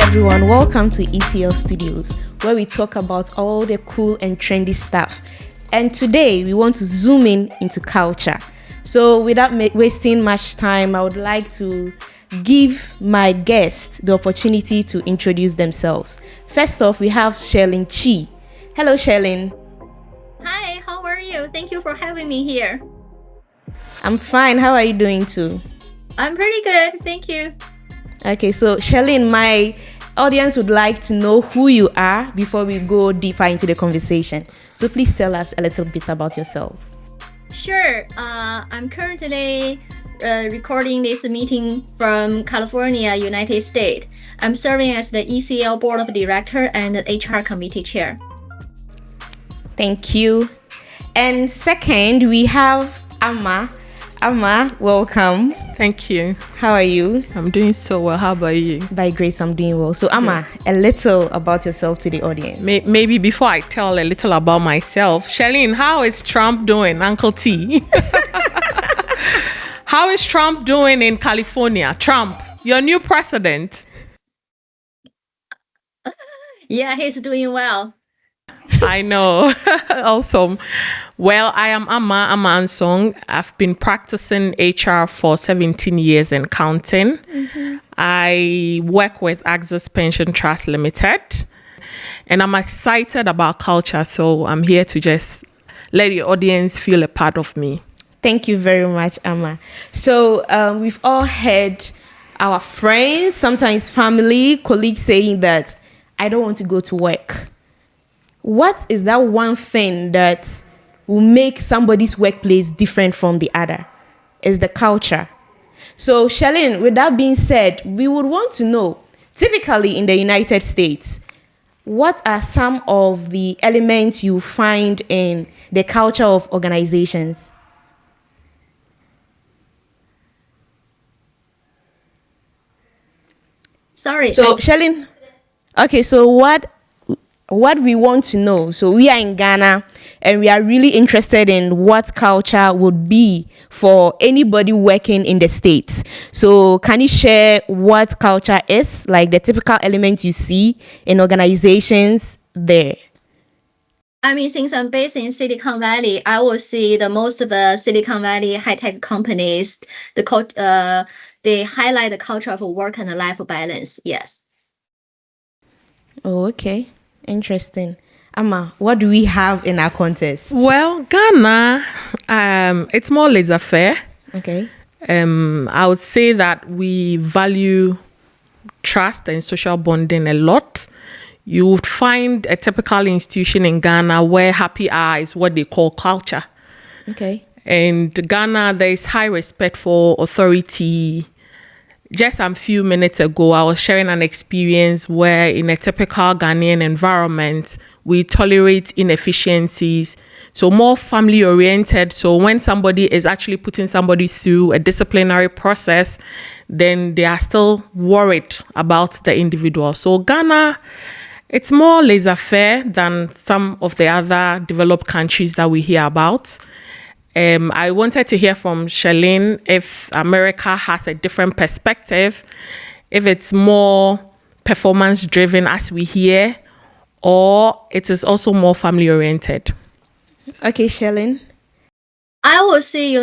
everyone, welcome to ECL Studios, where we talk about all the cool and trendy stuff. And today we want to zoom in into culture. So without wasting much time, I would like to give my guests the opportunity to introduce themselves. First off, we have Sherlyn Chi. Hello, Sherlyn. Hi, how are you? Thank you for having me here. I'm fine. How are you doing too? I'm pretty good, thank you. Okay, so Sherlyn, my audience would like to know who you are before we go deeper into the conversation. So please tell us a little bit about yourself. Sure, I'm currently recording this meeting from California, United States. I'm serving as the ECL Board of Director and the HR Committee Chair. Thank you. And second, we have Amma. Amma, welcome. Thank you. How are you? I'm doing so well. How about you? By grace, I'm doing well. So Amma, a little about yourself to the audience. Maybe before I tell a little about myself, Sherlyn, how is Trump doing, Uncle T? How is Trump doing in California? Trump, your new president. Yeah, he's doing well. I know. Awesome. Well, I am Amma Ansong. I've been practicing HR for 17 years and counting. Mm-hmm. I work with Access Pension Trust Limited, and I'm excited about culture. So I'm here to just let the audience feel a part of me. Thank you very much, Amma. So we've all heard our friends, sometimes family, colleagues saying that I don't want to go to work. What is that one thing that will make somebody's workplace different from the other? Is the culture. So, Sherlyn, with that being said, we would want to know, typically in the United States, what are some of the elements you find in the culture of organizations? Sorry. So, Sherlyn, okay, so what we want to know, so we are in Ghana and we are really interested in what culture would be for anybody working in the States. So can you share what culture is, like the typical elements you see in organizations there? I mean, since I'm based in Silicon Valley, I will see the most of the Silicon Valley high-tech companies, they highlight the culture of work and life balance, yes. Oh, okay. Interesting. Amma, what do we have in our contest? Well, Ghana, it's more laissez-faire. Okay. I would say that we value trust and social bonding a lot. You would find a typical institution in Ghana where happy hour is what they call culture. Okay. And Ghana, there is high respect for authority. Just a few minutes ago, I was sharing an experience where in a typical Ghanaian environment, we tolerate inefficiencies. So more family oriented. So when somebody is actually putting somebody through a disciplinary process, then they are still worried about the individual. So Ghana, it's more laissez-faire than some of the other developed countries that we hear about. I wanted to hear from Sherlyn if America has a different perspective, if it's more performance driven as we hear, or it is also more family oriented. Okay, Sherlyn. I will say,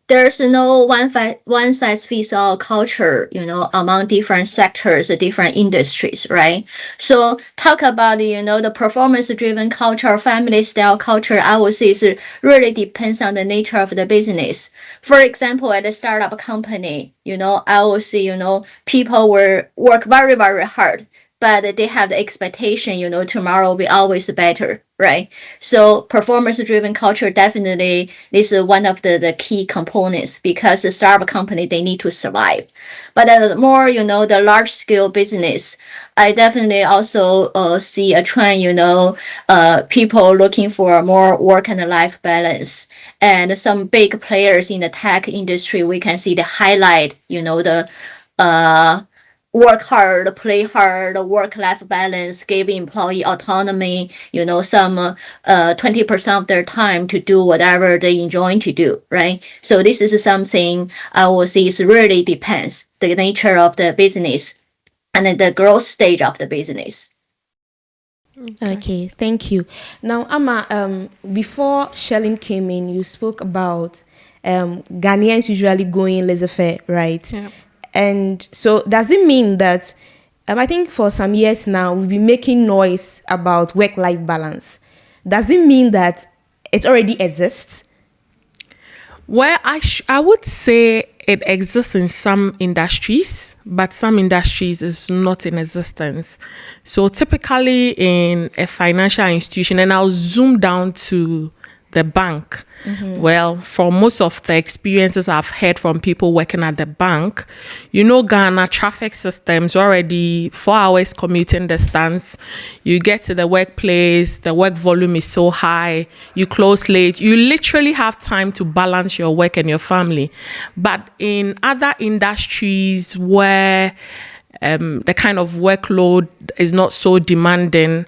there's no one size fits all culture, among different sectors, different industries, right? So talk about, the performance driven culture, family style culture, I would say it really depends on the nature of the business. For example, at a startup company, I will see, people will work very, very hard, but they have the expectation, tomorrow will be always better, right? So performance-driven culture definitely is one of the key components because the startup company, they need to survive. But more, the large-scale business, I definitely also see a trend, people looking for more work and life balance. And some big players in the tech industry, we can see the highlight, the work hard, play hard, work-life balance, give employee autonomy, some 20% of their time to do whatever they enjoy to do, right? So this is something I will say is really depends the nature of the business. and then the growth stage of the business. Okay, thank you. Now, Amma, before Shelling came in, you spoke about Ghanaians usually going laissez-faire, right? Yeah. And so, does it mean that I think for some years now we've been making noise about work-life balance? Does it mean that it already exists? Well, I would say it exists in some industries, but some industries is not in existence. So typically in a financial institution, and I'll zoom down to the bank. Well, from most of the experiences I've heard from people working at the bank, Ghana traffic systems already 4 hours commuting distance. You get to the workplace, the work volume is so high, you close late. You literally have time to balance your work and your family. But in other industries where the kind of workload is not so demanding,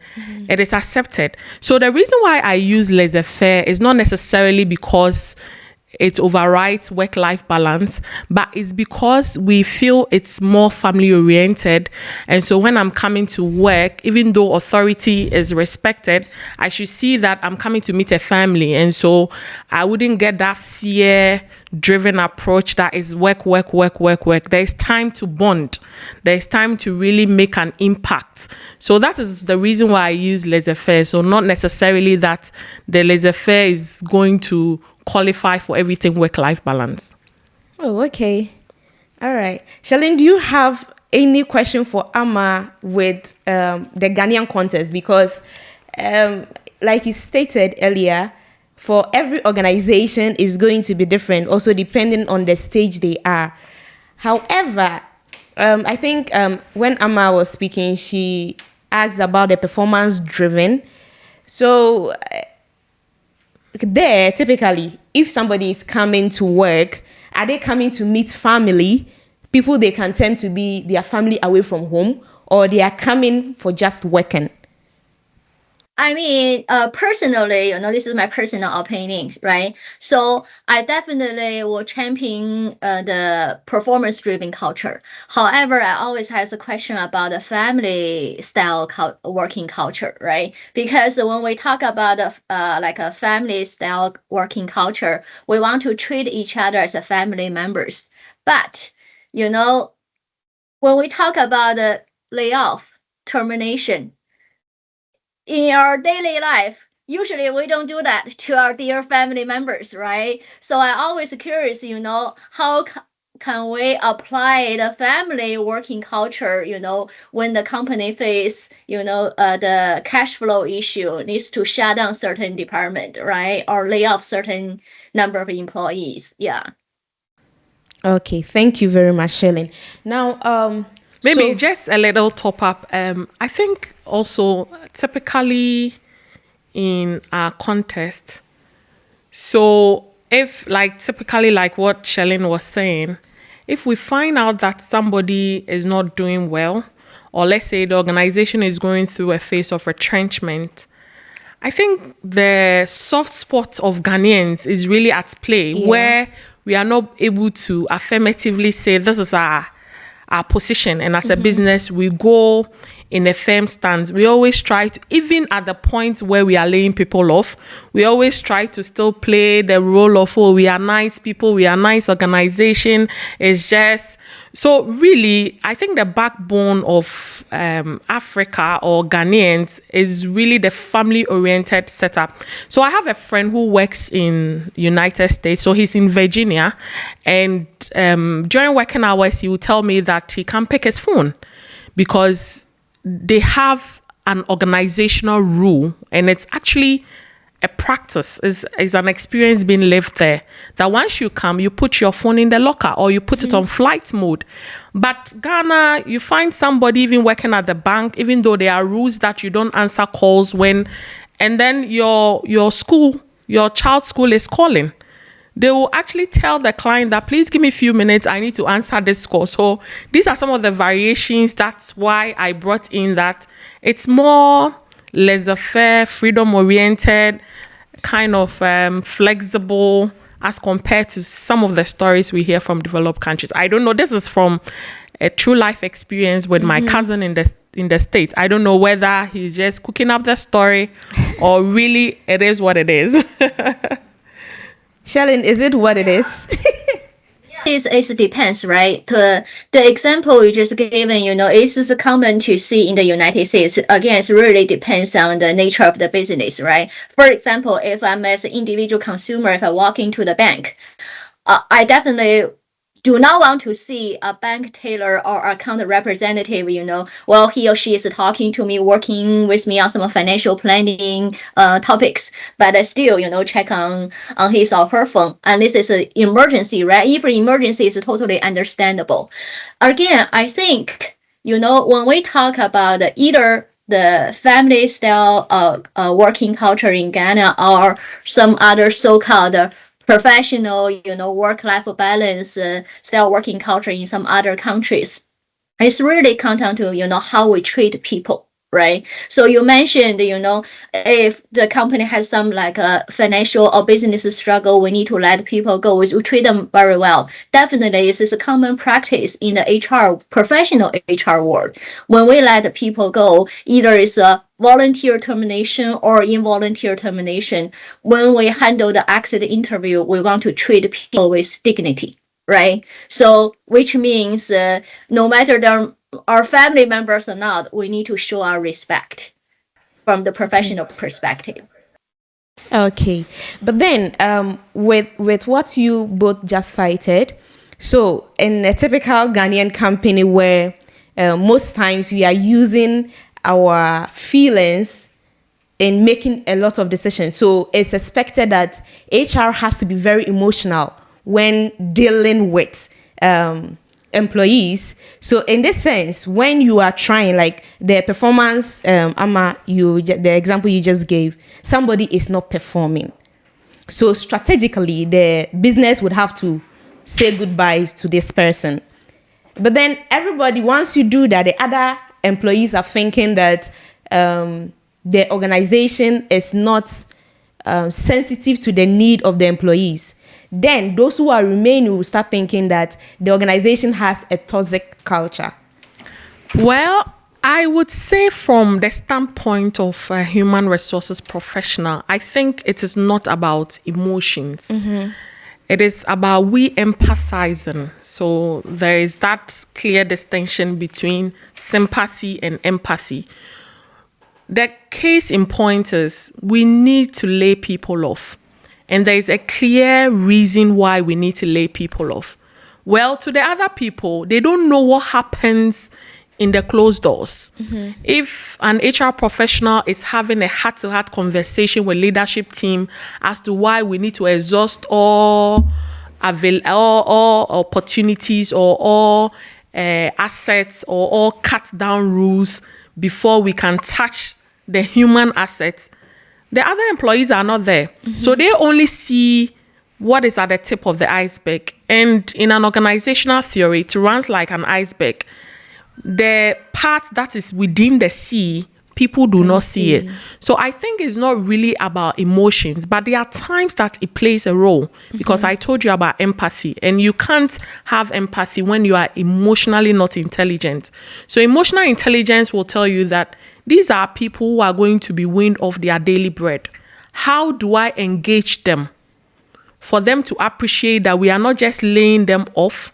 it is accepted. So the reason why I use laissez-faire is not necessarily because it overrides work-life balance, but it's because we feel it's more family-oriented. And so when I'm coming to work, even though authority is respected, I should see that I'm coming to meet a family. And so I wouldn't get that fear-driven approach that is work. There's time to bond. There's time to really make an impact. So that is the reason why I use laissez-faire. So not necessarily that the laissez-faire is going to qualify for everything work-life balance. Oh, okay. All right. Shelling, do you have any question for Amma with the Ghanaian context? Because like you stated earlier, for every organization is going to be different, also depending on the stage they are. However, I think when Amma was speaking, she asked about the performance-driven. So there, typically, if somebody is coming to work, are they coming to meet family, people they can tend to be their family away from home, or they are coming for just working? I mean, personally, this is my personal opinion, right? So I definitely will champion the performance-driven culture. However, I always have a question about the family-style working culture, right? Because when we talk about like a family-style working culture, we want to treat each other as a family members. But when we talk about the layoff, termination, in our daily life, usually we don't do that to our dear family members, right? So I always curious, how can we apply the family working culture, when the company face, the cash flow issue, needs to shut down certain department, right? Or lay off certain number of employees. Yeah. Okay, thank you very much, Shelling. Now, Maybe just a little top up. I think also typically in our context, so if typically like what Shelling was saying, if we find out that somebody is not doing well, or let's say the organization is going through a phase of retrenchment, I think the soft spot of Ghanaians is really at play, where we are not able to affirmatively say this is our position, and as a business we go in a firm stance. We always try to, even at the point where we are laying people off, we always try to still play the role of, we are nice people, we are nice organization. It's just, so really, I think the backbone of Africa or Ghanaians is really the family-oriented setup. So I have a friend who works in United States, so he's in Virginia, and during working hours, he will tell me that he can't pick his phone because they have an organizational rule, and it's actually a practice, is an experience being lived there, that once you come, you put your phone in the locker or you put it on flight mode. But Ghana, you find somebody even working at the bank, even though there are rules that you don't answer calls when, and then your child's school is calling, they will actually tell the client that, please give me a few minutes, I need to answer this call. So these are some of the variations. That's why I brought in that it's more laissez-faire, freedom-oriented, kind of flexible as compared to some of the stories we hear from developed countries. I don't know, this is from a true life experience with my cousin in the States. I don't know whether he's just cooking up the story or really it is what it is. Shalyn, is it what it is? It depends, right? The example you just given, it's common to see in the United States. Again, it really depends on the nature of the business, right? For example, if I'm as an individual consumer, if I walk into the bank, I definitely do not want to see a bank teller or account representative, while he or she is talking to me, working with me on some financial planning topics, but I still, check on his or her phone. And this is an emergency, right? If emergency is totally understandable. Again, I think, when we talk about either the family style working culture in Ghana or some other so-called professional, work-life balance, style working culture in some other countries. It's really come down to, how we treat people, right? So you mentioned, if the company has some like a financial or business struggle, we need to let people go. We treat them very well. Definitely, this is a common practice in the HR, professional HR world. When we let people go, either it's a volunteer termination or involuntary termination. When we handle the exit interview, we want to treat people with dignity, right? So, which means no matter they're our family members or not, we need to show our respect from the professional perspective. Okay, but then with what you both just cited, so in a typical Ghanaian company where most times we are using our feelings in making a lot of decisions, so it's expected that HR has to be very emotional when dealing with employees. So in this sense, when you are trying, like the performance, the example you just gave, somebody is not performing. So strategically, the business would have to say goodbyes to this person. But then everybody, once you do that, the other employees are thinking that the organization is not sensitive to the need of the employees. Then those who are remaining will start thinking that the organization has a toxic culture. Well, I would say from the standpoint of a human resources professional, I think it is not about emotions. It is about we empathizing. So there is that clear distinction between sympathy and empathy. The case in point is we need to lay people off. And there is a clear reason why we need to lay people off. Well, to the other people, they don't know what happens in the closed doors. If an HR professional is having a heart-to-heart conversation with leadership team as to why we need to exhaust all opportunities or all assets or all cut down rules before we can touch the human assets, the other employees are not there. So they only see what is at the tip of the iceberg. And in an organizational theory, it runs like an iceberg. The part that is within the sea, people do not see it. So I think it's not really about emotions, but there are times that it plays a role, because I told you about empathy, and you can't have empathy when you are emotionally not intelligent. So emotional intelligence will tell you that these are people who are going to be weaned off their daily bread. How do I engage them for them to appreciate that we are not just laying them off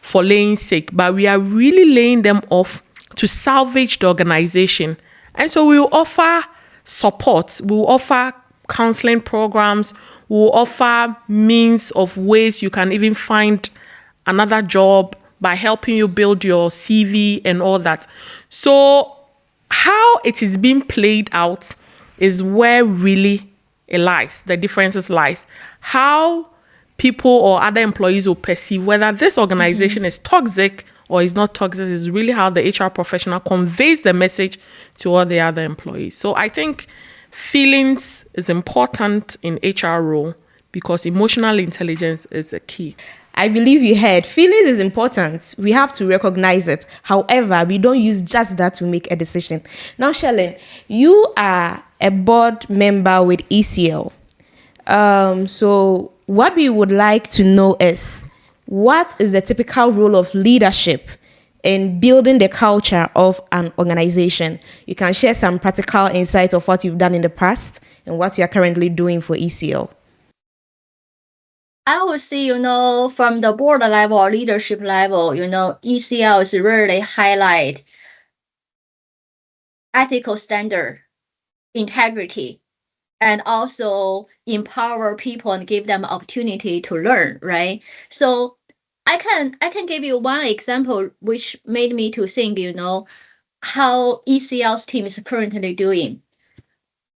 for laying sake, but we are really laying them off to salvage the organization? And so we will offer support, we will offer counseling programs, we will offer means of ways you can even find another job by helping you build your CV and all that. So how it is being played out is where really it lies, the differences lies. How people or other employees will perceive whether this organization is toxic or is not toxic is really how the HR professional conveys the message to all the other employees. So I think feelings is important in HR role because emotional intelligence is a key. I believe you heard. Feelings is important. We have to recognize it. However, we don't use just that to make a decision. Now, Shalyn, you are a board member with ECL. So what we would like to know is, what is the typical role of leadership in building the culture of an organization? You can share some practical insight of what you've done in the past and what you are currently doing for ECL. I would say, from the board level or leadership level, ECL is really highlight ethical standard, integrity, and also empower people and give them opportunity to learn, right? So I can give you one example which made me to think, how ECL's team is currently doing.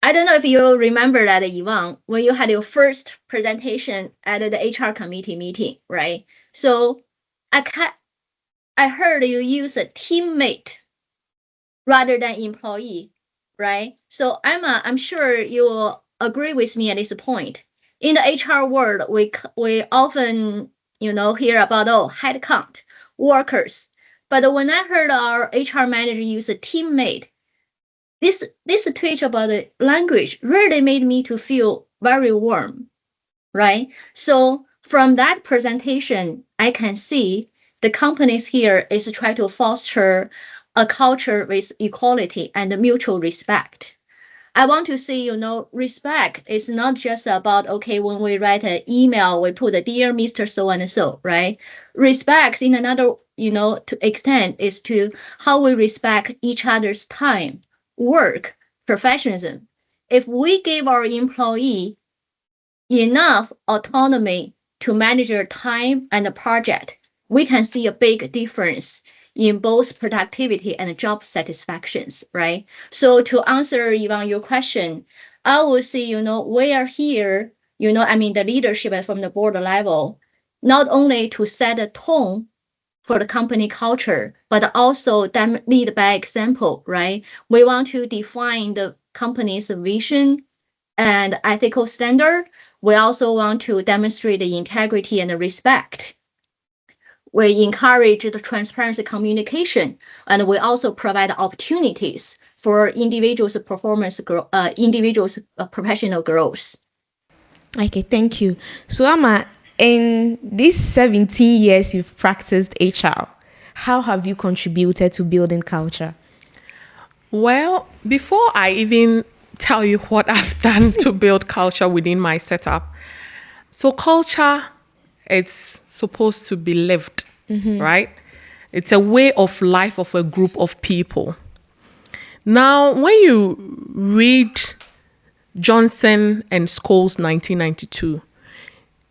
I don't know if you remember that, Yvonne, when you had your first presentation at the HR committee meeting, right? So I heard you use a teammate rather than employee, right? So I'm sure you will agree with me at this point. In the HR world, we often hear about headcount, workers, but when I heard our HR manager use a teammate, this twitch about the language really made me to feel very warm, right? So from that presentation, I can see the companies here is try to foster a culture with equality and mutual respect. I want to see, respect is not just about, okay, when we write an email, we put a dear Mr. So-and-so, right? Respect in another, to extent is to how we respect each other's time, work, professionalism. If we give our employee enough autonomy to manage their time and the project, we can see a big difference in both productivity and job satisfactions, right? So to answer Yvonne your question, I would say, we are here, the leadership from the board level, not only to set a tone for the company culture, but also lead by example, right? We want to define the company's vision and ethical standard. We also want to demonstrate the integrity and the respect. We encourage the transparency communication, and we also provide opportunities for individuals' professional growth. Okay, thank you. So, Ama, in these 17 years you've practiced HR, how have you contributed to building culture? Well, before I even tell you what I've done to build culture within my setup, so culture, it's supposed to be lived, right? It's a way of life of a group of people. Now, when you read Johnson and Scholes 1992,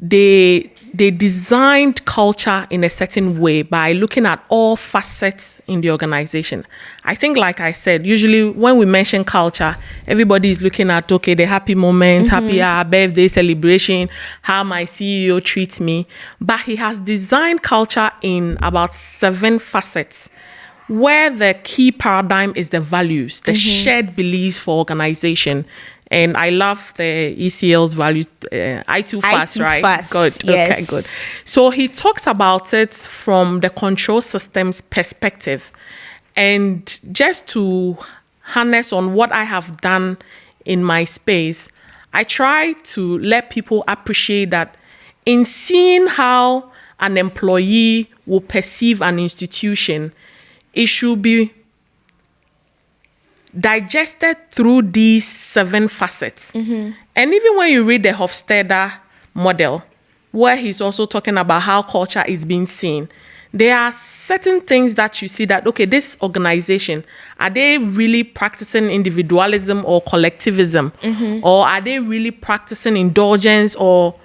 they designed culture in a certain way by looking at all facets in the organization. I think, like I said, usually when we mention culture, everybody is looking at, okay, the happy moment, happy hour, birthday celebration, how my CEO treats me. But he has designed culture in about 7 facets, where the key paradigm is the values, the shared beliefs for organization. And I love the ECL's values, I2FAST, right? Fast, Good. yes. Okay, good. So he talks about it from the control systems perspective. And just to harness on what I have done in my space, I try to let people appreciate that in seeing how an employee will perceive an institution, it should be digested through these 7 facets. And even when you read the Hofstadter model, where he's also talking about how culture is being seen, there are certain things that you see that, okay, this organization, are they really practicing individualism or collectivism? Or are they really practicing indulgence or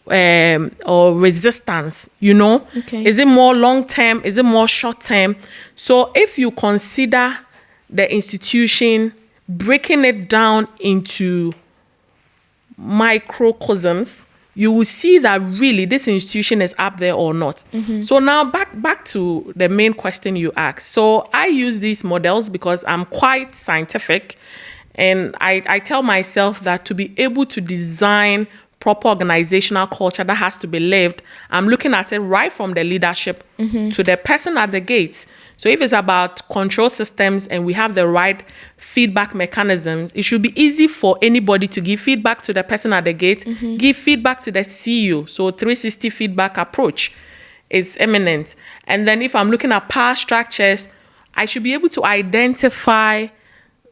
resistance, Okay. Is it more long term? Is it more short term? So if you consider the institution, breaking it down into microcosms, you will see that really this institution is up there or not. So now back to the main question you asked. So I use these models because I'm quite scientific, and I tell myself that to be able to design proper organizational culture that has to be lived, I'm looking at it right from the leadership to the person at the gate. So if it's about control systems and we have the right feedback mechanisms, it should be easy for anybody to give feedback to the person at the gate, give feedback to the CEO. So 360 feedback approach. is imminent. And then if I'm looking at power structures, I should be able to identify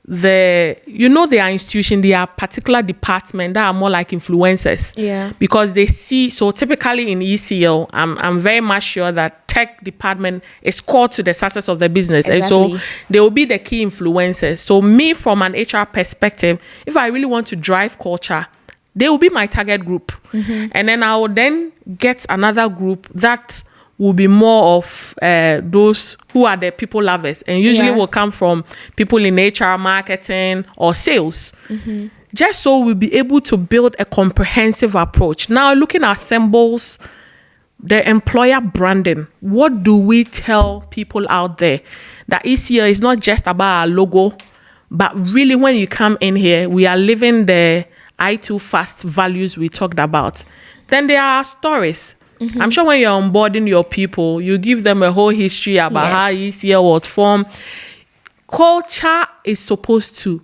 there are institutions, there are particular departments that are more like influencers. Yeah. Because they see, so typically in ECL, I'm very much sure that tech department is core to the success of the business. Exactly. And so they will be the key influencers. So me, from an HR perspective, if I really want to drive culture, they will be my target group. And then I will then get another group that will be more of those who are the people lovers, and usually will come from people in HR, marketing, or sales. Just so we'll be able to build a comprehensive approach. Now, looking at symbols, the employer branding, what do we tell people out there? That ECL is not just about our logo, but really when you come in here, we are living the I2 fast values we talked about. Then there are stories. I'm sure when you're onboarding your people, you give them a whole history about how ECL was formed. Culture is supposed to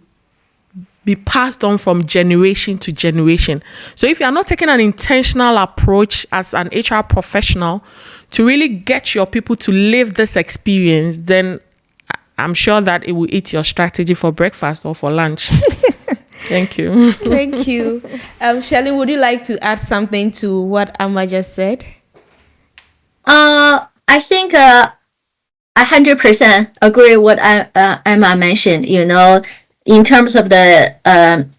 be passed on from generation to generation. So if you are not taking an intentional approach as an HR professional to really get your people to live this experience, then I'm sure that it will eat your strategy for breakfast or for lunch. Thank you. Thank you. Shelley, would you like to add something to what Amma just said? I think 100% agree what Emma mentioned. In terms of the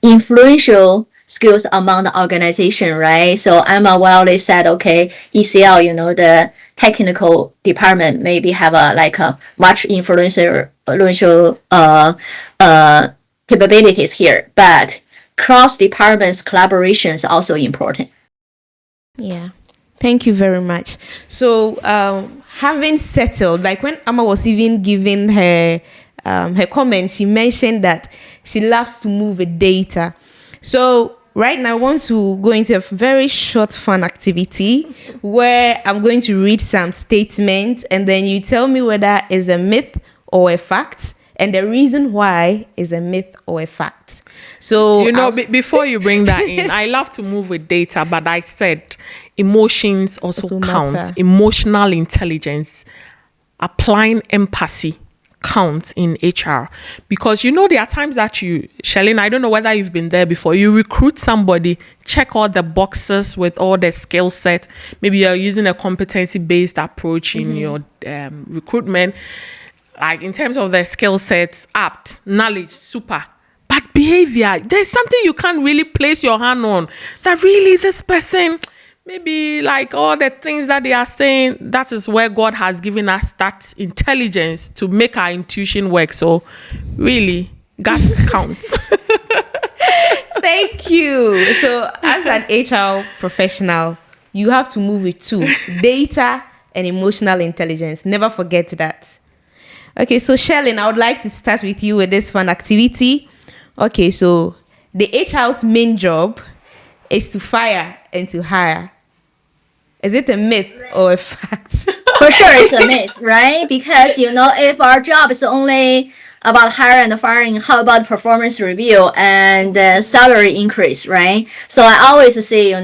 influential skills among the organization, right? So Emma widely said, okay, ECL, the technical department maybe have a much influential capabilities here, but cross departments collaboration is also important. Yeah, thank you very much. So having settled, like when Amma was even giving her comments, she mentioned that she loves to move with data. So right now I want to go into a very short fun activity where I'm going to read some statements and then you tell me whether it's a myth or a fact, and the reason why is a myth or a fact. So before you bring that in, I love to move with data, but I said emotions also count. Matter. Emotional intelligence, applying empathy counts in HR, because there are times that Shalene, I don't know whether you've been there before, you recruit somebody, check all the boxes with all the skill set. Maybe you're using a competency based approach in your recruitment. Like in terms of the skill sets, apt, knowledge, super. But behavior, there's something you can't really place your hand on. That really this person, maybe like all the things that they are saying, that is where God has given us that intelligence to make our intuition work. So really, gut counts. Thank you. So as an HR professional, you have to move with two, data and emotional intelligence. Never forget that. Okay, so Shelly, I would like to start with you with this fun activity. Okay, so the HR's main job is to fire and to hire. Is it a myth or a fact? For sure, it's a myth, right? Because if our job is only about hiring and firing, how about performance review and salary increase, right? So I always say,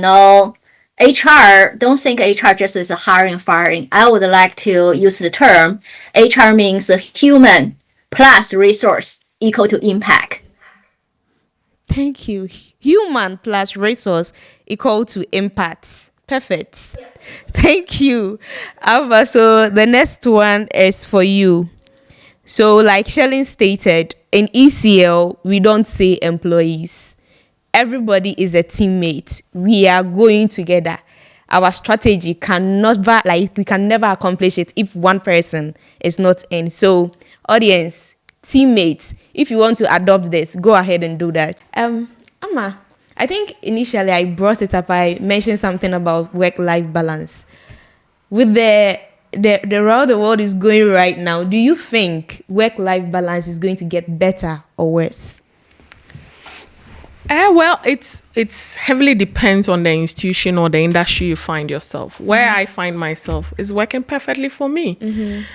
HR, don't think HR just is a hiring and firing. I would like to use the term HR means a human plus resource equal to impact. Thank you. Human plus resource equal to impact. Perfect. Yes. Thank you. Alva, so the next one is for you. So like Shelly stated, in ECL, we don't say employees. Everybody is a teammate. We are going together. Our strategy we can never accomplish it if one person is not in. So audience, teammates, if you want to adopt this, go ahead and do that. Amma, I think initially I brought it up. I mentioned something about work-life balance. With the route the world is going right now, do you think work-life balance is going to get better or worse? Well, it's heavily depends on the institution or the industry you find yourself. Where I find myself is working perfectly for me.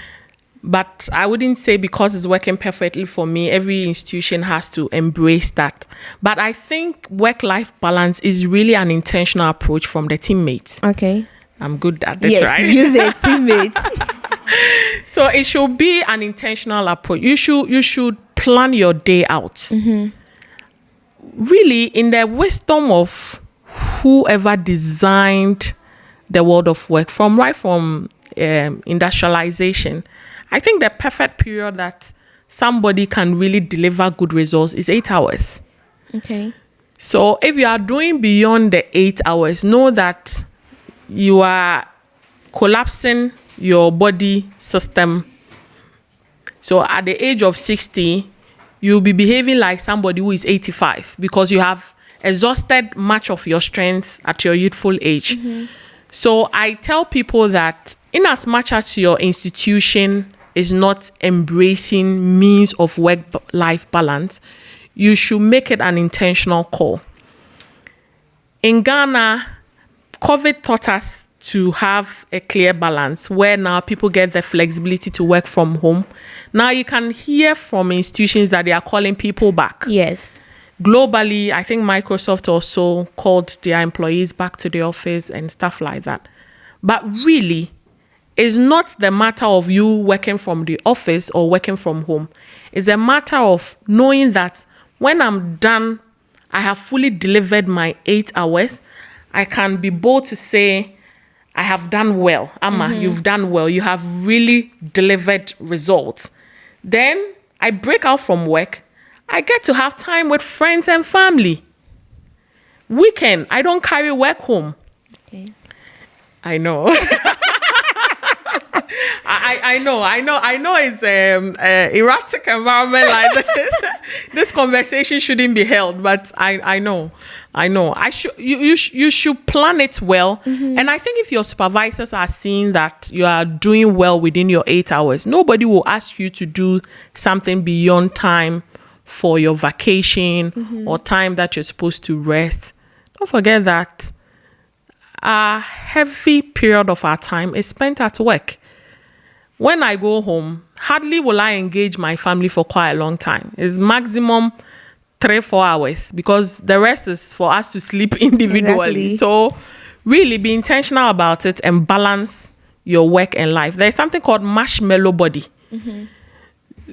But I wouldn't say because it's working perfectly for me, every institution has to embrace that. But I think work-life balance is really an intentional approach from the teammates. Okay. I'm good at it, Yes, right? use a teammate. So it should be an intentional approach. You should plan your day out. Really, in the wisdom of whoever designed the world of work, from industrialization, I think the perfect period that somebody can really deliver good results is 8 hours. Okay. So if you are doing beyond the 8 hours, know that you are collapsing your body system. So at the age of 60, you'll be behaving like somebody who is 85 because you have exhausted much of your strength at your youthful age. So I tell people that in as much as your institution is not embracing means of work-life balance, you should make it an intentional call. In Ghana, COVID taught us to have a clear balance where now people get the flexibility to work from home. Now you can hear from institutions that they are calling people back. Yes. Globally, I think Microsoft also called their employees back to the office and stuff like that. But really, it's not the matter of you working from the office or working from home. It's a matter of knowing that when I'm done, I have fully delivered my 8 hours. I can be bold to say, I have done well. Amma, you've done well. You have really delivered results. Then I break out from work. I get to have time with friends and family. Weekend, I don't carry work home. Okay. I know. I know it's erratic environment like this. This conversation shouldn't be held, but I know. You should plan it well. And I think if your supervisors are seeing that you are doing well within your 8 hours, nobody will ask you to do something beyond time for your vacation or time that you're supposed to rest. Don't forget that a heavy period of our time is spent at work. When I go home, hardly will I engage my family for quite a long time. It's maximum 3-4 hours because the rest is for us to sleep individually. Exactly. So really be intentional about it and balance your work and life. There's something called marshmallow body.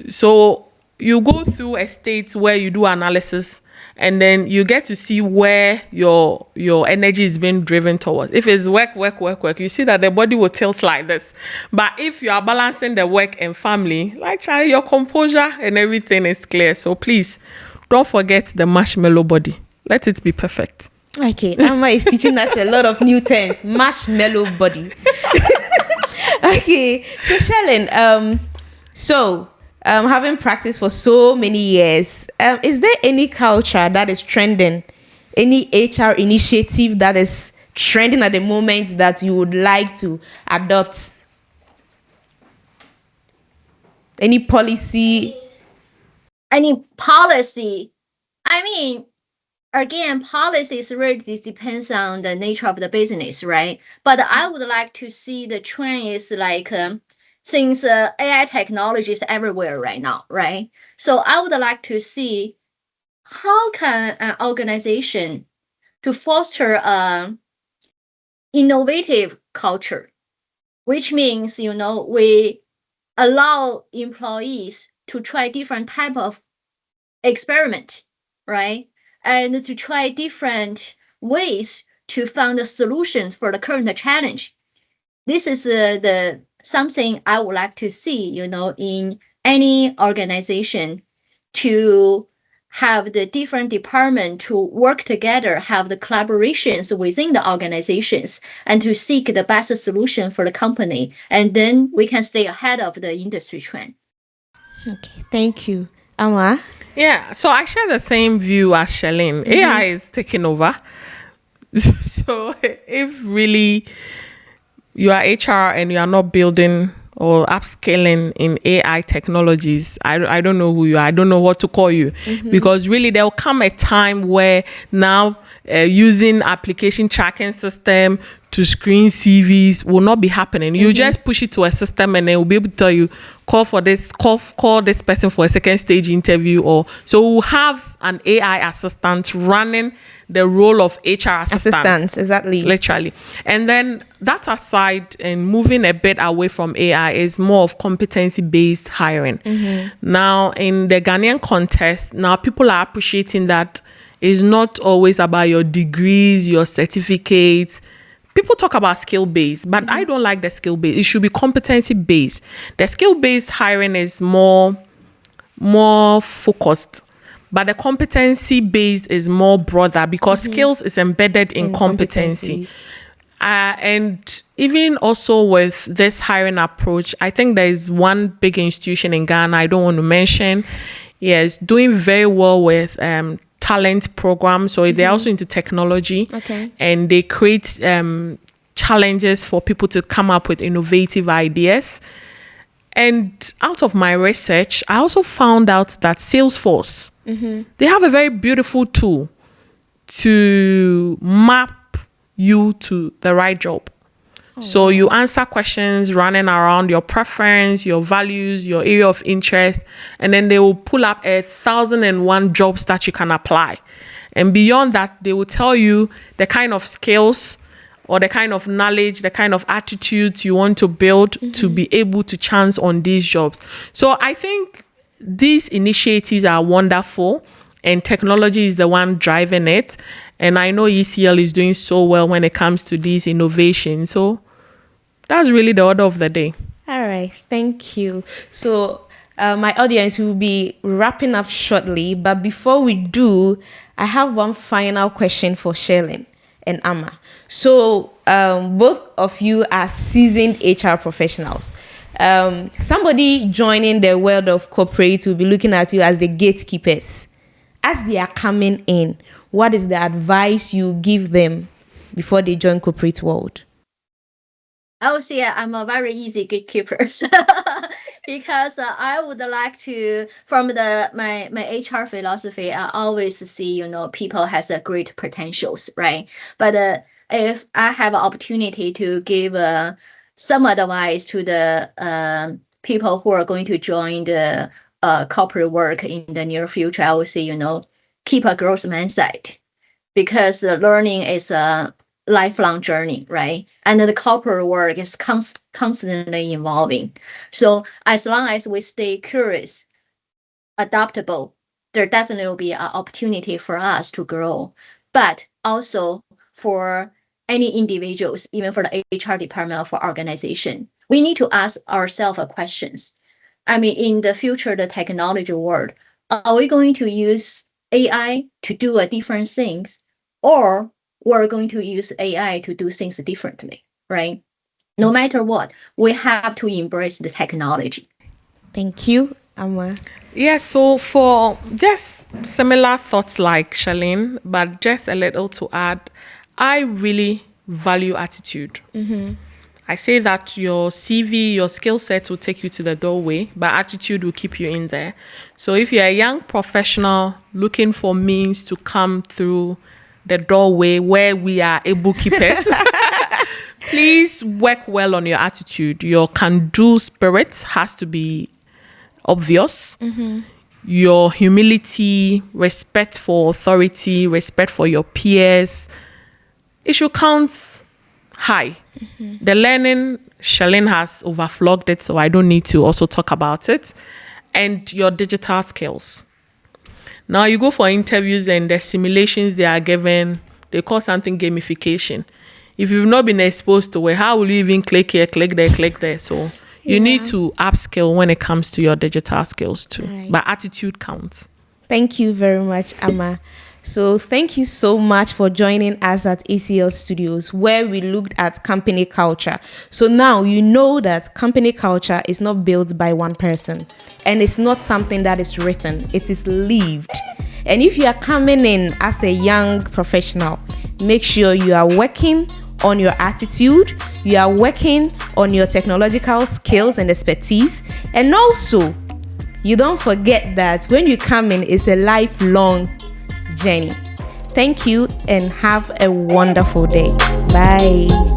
So you go through a state where you do analysis and then you get to see where your energy is being driven towards. If it's work, you see that the body will tilt like this. But if you are balancing the work and family, like Charlie, your composure and everything is clear. So please don't forget the marshmallow body. Let it be perfect. Okay, Amma is teaching us a lot of new terms. Marshmallow body. Okay, so Shelin, having practiced for so many years, is there any culture that is trending? Any HR initiative that is trending at the moment that you would like to adopt? Any policy? Any policy? I mean, again, policies really depends on the nature of the business, right? But I would like to see the trend is like, since AI technology is everywhere right now, right? So I would like to see how can an organization to foster a innovative culture, which means, we allow employees to try different type of experiment, right? And to try different ways to find the solutions for the current challenge. This is the something I would like to see, in any organization, to have the different department to work together, have the collaborations within the organizations, and to seek the best solution for the company. And then we can stay ahead of the industry trend. Okay, thank you. Amma? Yeah, so I share the same view as Shelin. AI is taking over. So if really you are HR and you are not building or upscaling in AI technologies, I don't know who you are. I don't know what to call you. Because really there will come a time where now using application tracking system to screen CVs will not be happening. You just push it to a system and it will be able to tell you, call this person for a second stage interview. Or so we'll have an AI assistant running the role of HR assistant. Exactly. Literally. And then that aside, and moving a bit away from AI, is more of competency-based hiring. Now, in the Ghanaian context, now people are appreciating that it's not always about your degrees, your certificates. People talk about skill-based, but I don't like the skill-based. It should be competency-based. The skill-based hiring is more focused, but the competency-based is more broader because skills is embedded in competency. And even also with this hiring approach, I think there is one big institution in Ghana I don't want to mention. Yes, doing very well with talent programs. So they're also into technology. Okay. And they create challenges for people to come up with innovative ideas. And out of my research, I also found out that Salesforce, they have a very beautiful tool to map you to the right job. So you answer questions running around your preference, your values, your area of interest, and then they will pull up 1,001 jobs that you can apply. And beyond that, they will tell you the kind of skills or the kind of knowledge, the kind of attitudes you want to build to be able to chance on these jobs. So I think these initiatives are wonderful, and technology is the one driving it. And I know ECL is doing so well when it comes to these innovations. So that's really the order of the day. All right. Thank you. So my audience will be wrapping up shortly. But before we do, I have one final question for Sherlyn and Amma. So both of you are seasoned HR professionals. Somebody joining the world of corporate will be looking at you as the gatekeepers. As they are coming in, what is the advice you give them before they join corporate world? I would say I'm a very easy gatekeeper because I would like to, from my HR philosophy, I always see, people has a great potentials, right? But if I have an opportunity to give some advice to the people who are going to join the corporate work in the near future, I would say, keep a growth mindset, because learning is a lifelong journey, right? And the corporate work is constantly evolving. So as long as we stay curious, adaptable, there definitely will be an opportunity for us to grow. But also for any individuals, even for the HR department of our organization, we need to ask ourselves questions. I mean, in the future, the technology world, are we going to use AI to do different things, or we're going to use AI to do things differently, right? No matter what, we have to embrace the technology. Thank you, Amma. Yeah, so for just similar thoughts like Sherlyn, but just a little to add, I really value attitude. I say that your CV, your skill set will take you to the doorway, but attitude will keep you in there. So if you're a young professional looking for means to come through the doorway where we are able keepers, please work well on your attitude. Your can-do spirit has to be obvious. Your humility, respect for authority, respect for your peers, it should count high. The learning, Sherlyn has overflogged it, so I don't need to also talk about it. And your digital skills. Now you go for interviews and the simulations they are given, they call something gamification. If you've not been exposed to it, how will you even click here, click there? So you need to upskill when it comes to your digital skills too. Right. But attitude counts. Thank you very much, Amma. So thank you so much for joining us at ECL Studios, where we looked at company culture. So now you know that company culture is not built by one person, and it's not something that is written, it is lived. And if you are coming in as a young professional, make sure you are working on your attitude, you are working on your technological skills and expertise, and also you don't forget that when you come in, it's a lifelong journey. Thank you and have a wonderful day. Bye.